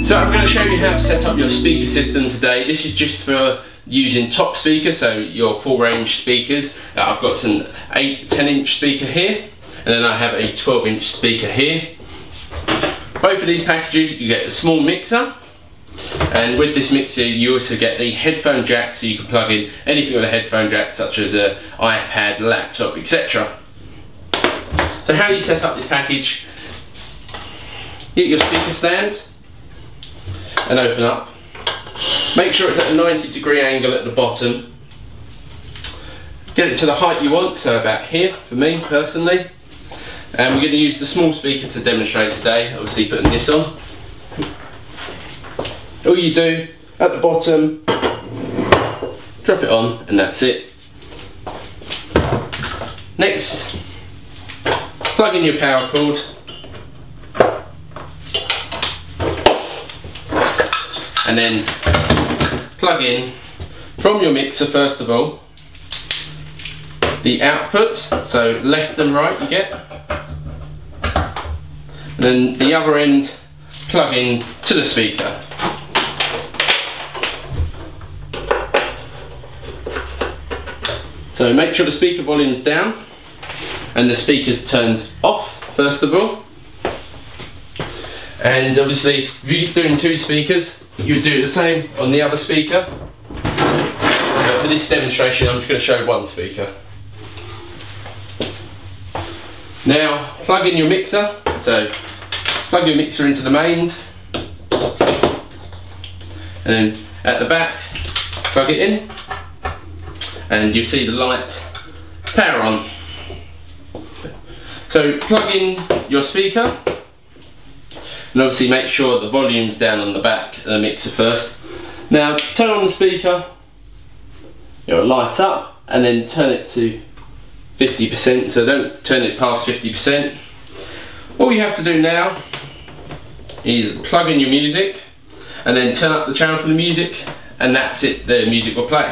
So I'm going to show you how to set up your speaker system today. This is just for using top speakers, so your full range speakers. I've got an 10-inch speaker here, and then I have a 12-inch speaker here. Both of these packages you get a small mixer, and with this mixer you also get the headphone jack, so you can plug in anything with a headphone jack, such as an iPad, laptop, etc. So how you set up this package: get your speaker stand and open up. Make sure it's at a 90-degree angle at the bottom. Get it to the height you want, so about here for me personally. And we're going to use the small speaker to demonstrate today, obviously putting this on. All you do at the bottom, drop it on, and that's it. Next, plug in your power cord. And then plug in from your mixer first of all the outputs, so left and right you get, and then the other end plug in to the speaker. So make sure the speaker volume's down and the speaker's turned off first of all. And obviously if you're doing two speakers, you do the same on the other speaker. But for this demonstration I'm just going to show one speaker. Now plug in your mixer, so plug your mixer into the mains, and then at the back plug it in, and you see the light power on. So plug in your speaker, and obviously make sure the volume's down on the back of the mixer first. Now turn on the speaker, it'll light up, and then turn it to 50%, so don't turn it past 50%. All you have to do now is plug in your music and then turn up the channel for the music, and that's it, the music will play.